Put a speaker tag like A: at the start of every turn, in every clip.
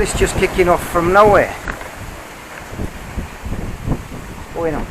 A: this just kicking off from nowhere? What's going on?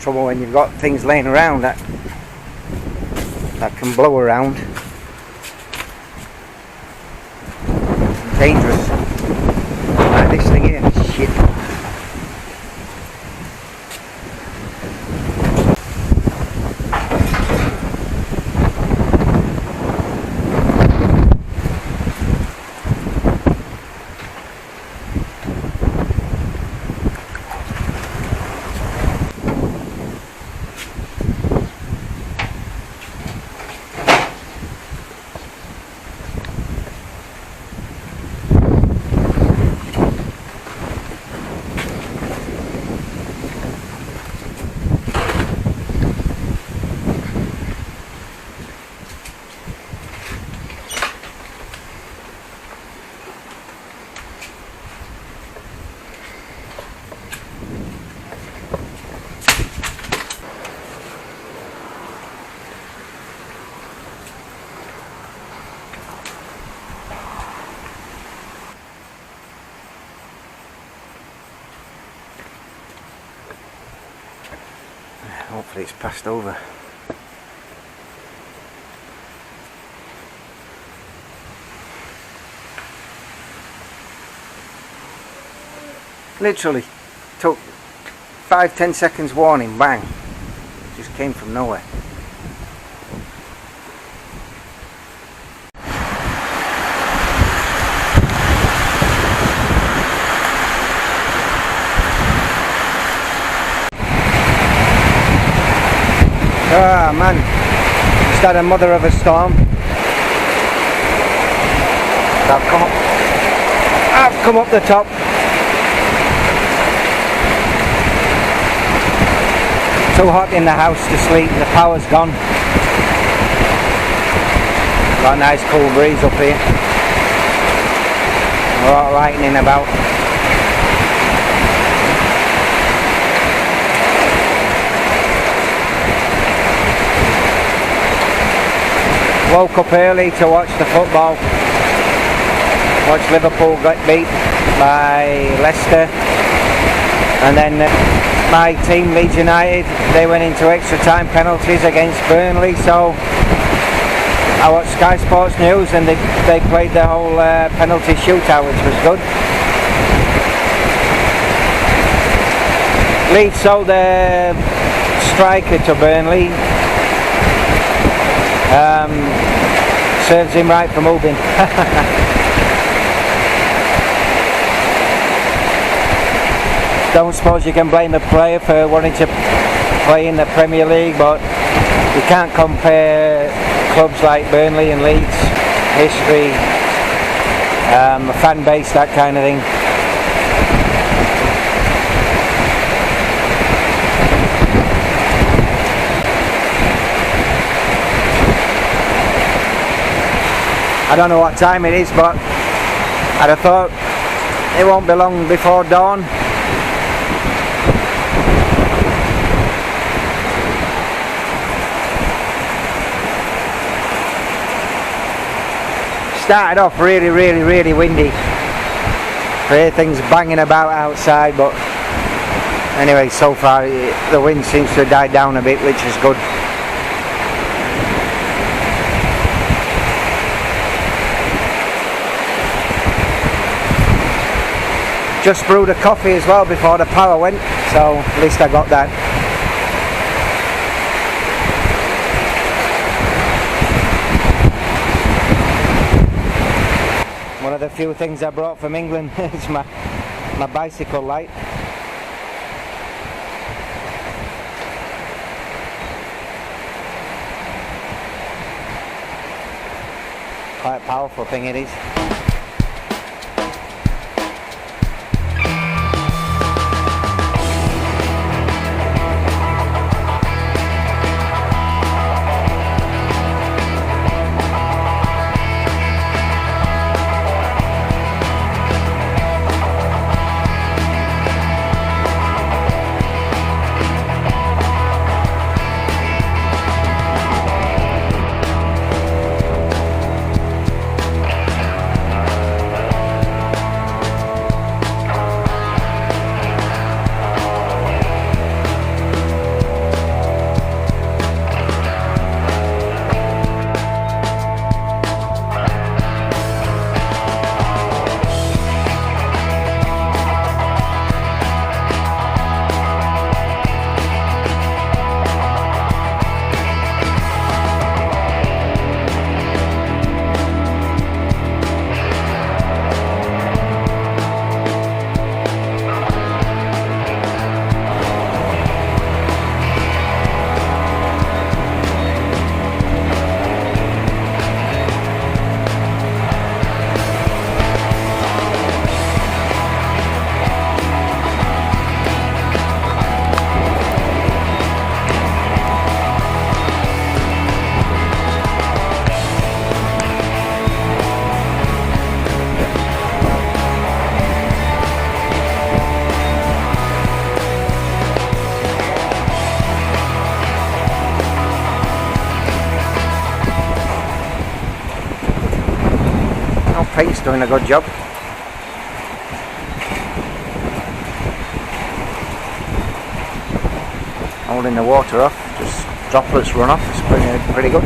A: Trouble when you've got things laying around that can blow around. Dangerous. Like this thing here. Shit. Hopefully it's passed over. Literally took 5-10 seconds warning, bang. Just came from nowhere. Ah man, just had a mother of a storm. I've come up the top. Too hot in the house to sleep, the power's gone. Got a nice cool breeze up here. A lot of lightning about. Woke up early to watch the football. Watch Liverpool get beat by Leicester, and then my team, Leeds United, they went into extra time penalties against Burnley, so I watched Sky Sports News and they played the whole penalty shootout, which was good. Leeds sold their striker to Burnley. Serves him right for moving. Don't suppose you can blame a player for wanting to play in the Premier League, but you can't compare clubs like Burnley and Leeds, history, fan base, that kind of thing. I don't know what time it is, but I'd have thought it won't be long before dawn. Started off really windy. Everything's banging about outside, but anyway, so far the wind seems to have died down a bit, which is good. Just brewed a coffee as well before the power went, so at least I got that. One of the few things I brought from England is my bicycle light. Quite a powerful thing it is. paint's doing a good job. Holding the water off, just droplets run off. It's pretty good.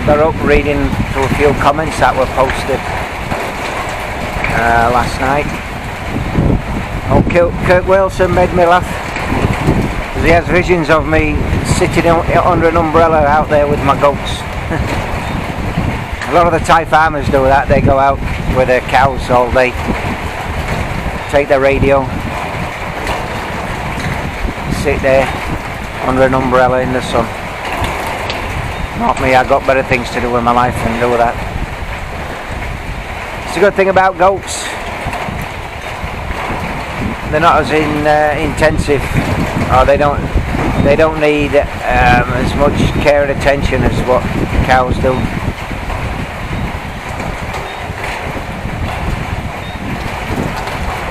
A: Got up reading through a few comments that were posted last night. Oh, Kurt Wilson made me laugh. He has visions of me sitting under an umbrella out there with my goats. A lot of the Thai farmers do that. They go out with their cows all day, take their radio, sit there under an umbrella in the sun. Not me, I've got better things to do with my life than do that. It's a good thing about goats. They're not as intensive, or they don't need as much care and attention as what cows do.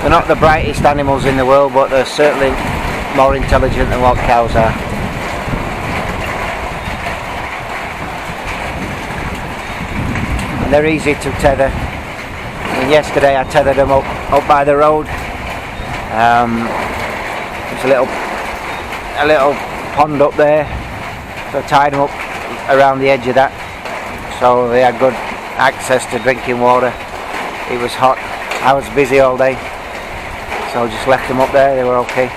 A: They're not the brightest animals in the world, but they're certainly more intelligent than what cows are. And they're easy to tether. And yesterday I tethered them up by the road. There's a little pond up there, so I tied them up around the edge of that, so they had good access to drinking water. It was hot, I was busy all day, so I just left them up there. They were okay.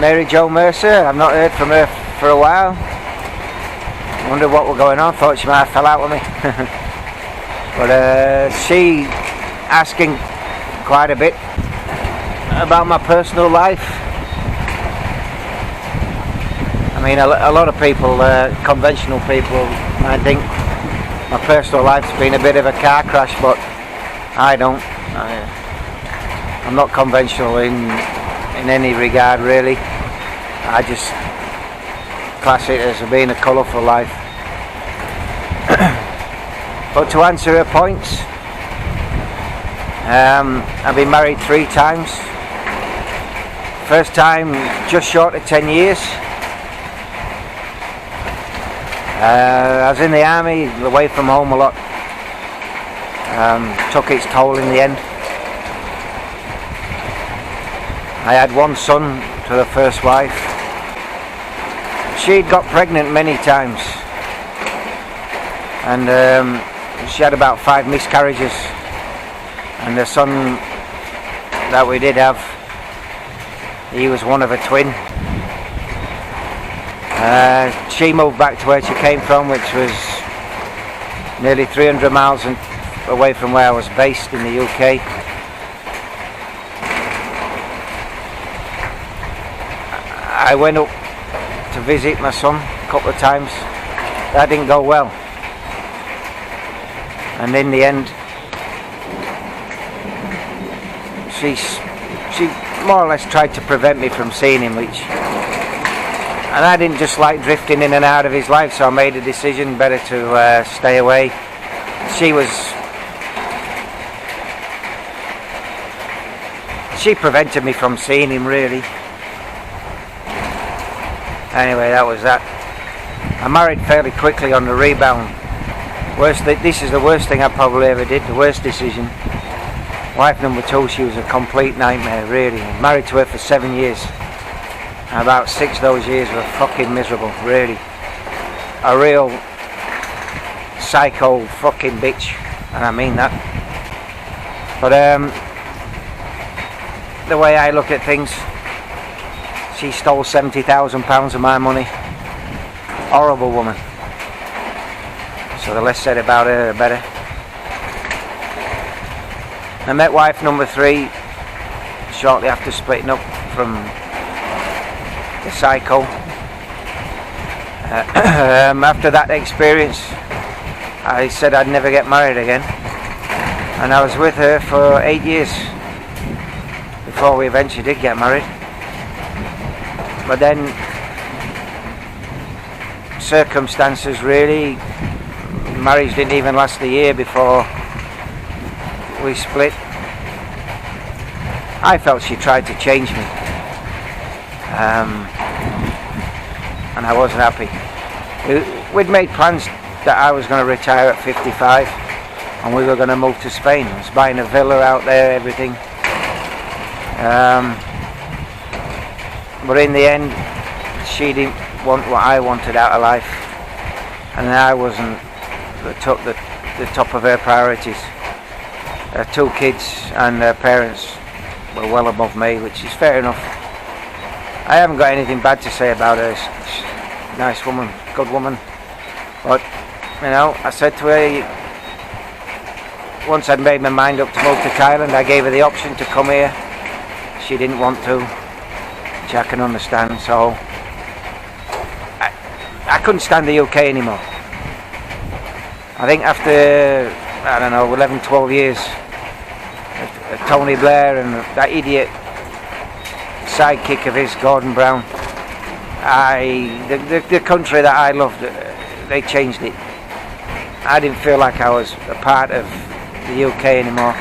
A: Mary Jo Mercer, I've not heard from her for a while. Wondered what was going on, thought she might have fell out with me. But she asking quite a bit about my personal life. I mean, a lot of people, conventional people, I think my personal life's been a bit of a car crash, but I don't. I'm not conventional in any regard, really. I just class it as being a colourful life. But to answer her points, I've been married 3 times. First time just short of 10 years. I was in the army, away from home a lot. Took its toll in the end. I had 1 son to the first wife. She'd got pregnant many times, and she had about 5 miscarriages, and the son that we did have, he was one of a twin. She moved back to where she came from, which was nearly 300 miles away from where I was based in the UK. I went up to visit my son a couple of times. That didn't go well, and in the end she more or less tried to prevent me from seeing him, and I didn't just like drifting in and out of his life, so I made a decision better to stay away. She prevented me from seeing him, really. Anyway, that was that. I married fairly quickly on the rebound. This is the worst thing I probably ever did, the worst decision. Wife number 2, she was a complete nightmare, really. Married to her for 7 years. And about 6 of those years were fucking miserable, really. A real psycho fucking bitch, and I mean that. But the way I look at things, she stole £70,000 of my money. Horrible woman. So the less said about her, the better. I met wife number 3 shortly after splitting up from the psycho. After that experience, I said I'd never get married again, and I was with her for 8 years before we eventually did get married. But then circumstances really, marriage didn't even last a year before we split. I felt she tried to change me, and I wasn't happy. We'd made plans that I was going to retire at 55 and we were going to move to Spain. I was buying a villa out there, everything. But in the end, she didn't want what I wanted out of life, and I wasn't the top of her priorities. Her 2 kids and her parents were well above me, which is fair enough. I haven't got anything bad to say about her. She's a nice woman, good woman. But, you know, I said to her, once I'd made my mind up to move to Thailand, I gave her the option to come here. She didn't want to, which I can understand, so I couldn't stand the UK anymore. I think after, I don't know, 11, 12 years of Tony Blair and that idiot sidekick of his, Gordon Brown, the country that I loved, they changed it. I didn't feel like I was a part of the UK anymore.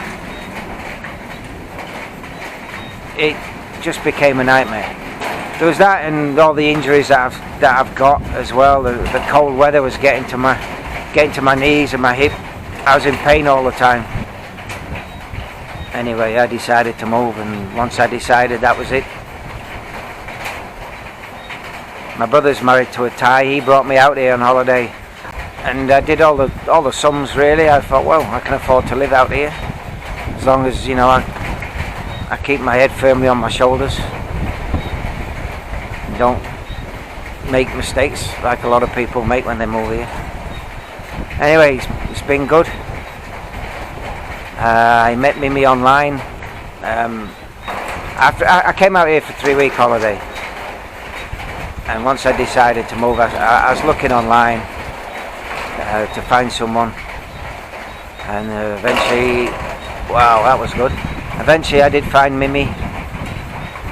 A: It just became a nightmare. There was that, and all the injuries that I've got as well. The cold weather was getting to my knees and my hip. I was in pain all the time. Anyway, I decided to move, and once I decided, that was it. My brother's married to a Thai. He brought me out here on holiday, and I did all the sums really. I thought, well, I can afford to live out here as long as, you know, I keep my head firmly on my shoulders and don't make mistakes like a lot of people make when they move here. Anyway, it's been good. I met Mimi online. After I came out here for 3-week holiday, and once I decided to move, I was looking online to find someone, and eventually, wow, that was good. Eventually I did find Mimi,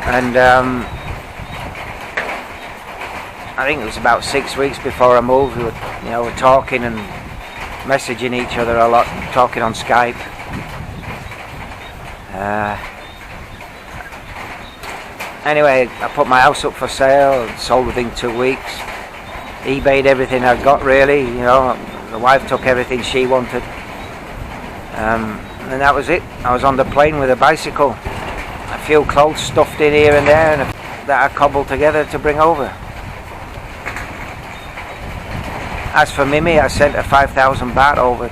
A: and I think it was about 6 weeks before I moved. We were talking and messaging each other a lot, talking on Skype. Anyway, I put my house up for sale, sold within 2 weeks. eBayed everything I got really, you know. The wife took everything she wanted. And that was it. I was on the plane with a bicycle, a few clothes stuffed in here and there, and that I cobbled together to bring over. As for Mimi, I sent her 5,000 baht over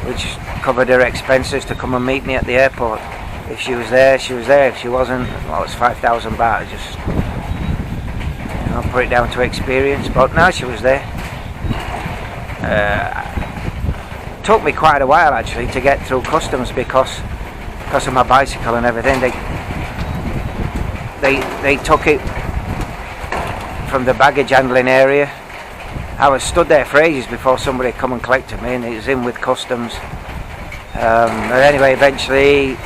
A: which covered her expenses to come and meet me at the airport. If she was there, she was there. If she wasn't, well, it's 5,000 baht. I just, you know, put it down to experience. But now she was there. Took me quite a while actually to get through customs because of my bicycle and everything. They took it from the baggage handling area. I was stood there for ages before somebody come and collected me, and it was in with customs. But anyway, eventually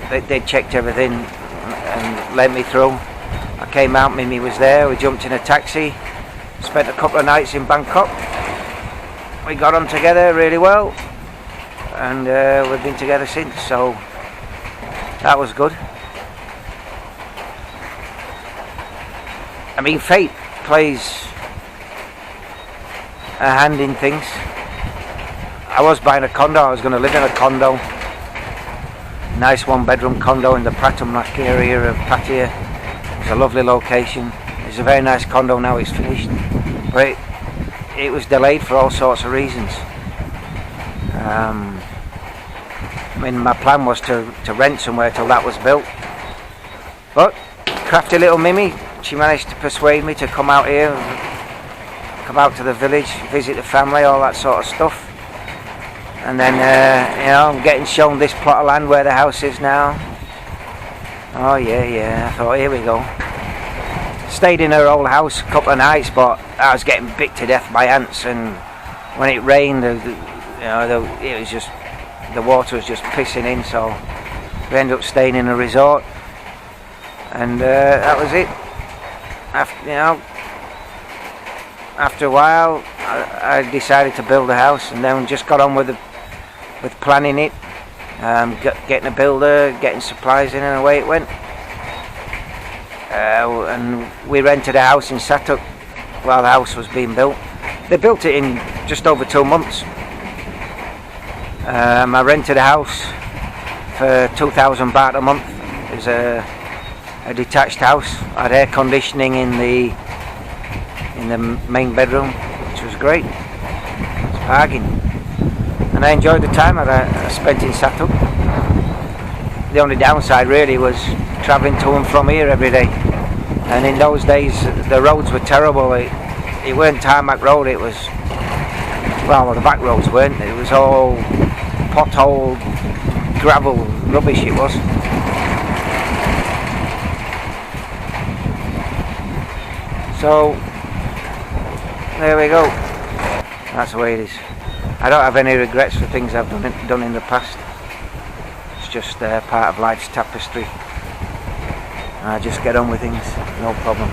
A: they checked everything and let me through. I came out, Mimi was there, we jumped in a taxi, spent a couple of nights in Bangkok. We got on together really well, and we've been together since, so that was good. I mean, fate plays a hand in things. I was buying a condo, I was going to live in a condo, nice 1-bedroom condo in the Pratumnak area of Pattaya. It's a lovely location. It's a very nice condo now, it's finished, but it was delayed for all sorts of reasons. I mean, my plan was to rent somewhere till that was built, but crafty little Mimi, she managed to persuade me to come out here, come out to the village, visit the family, all that sort of stuff. And then, you know, I'm getting shown this plot of land where the house is now. Oh yeah, I thought, here we go. Stayed in her old house a couple of nights, but I was getting bit to death by ants, and when it rained, it was just, the water was just pissing in, so we ended up staying in a resort. and that was it. After a while, I decided to build a house, and then just got on with planning it, getting a builder, getting supplies in, and away it went. And we rented a house in Satuk while the house was being built. They built it in just over 2 months. I rented a house for 2,000 baht a month. It was a detached house. I had air conditioning in the main bedroom, which was great. It's a bargain. And I enjoyed the time I spent in Satuk. The only downside really was travelling to and from here every day. And in those days the roads were terrible. It weren't tarmac road, it was, well, the back roads weren't. It was all pothole, gravel, rubbish it was. So there we go. That's the way it is. I don't have any regrets for things I've done in the past. It's just part of life's tapestry. I just get on with things, no problem.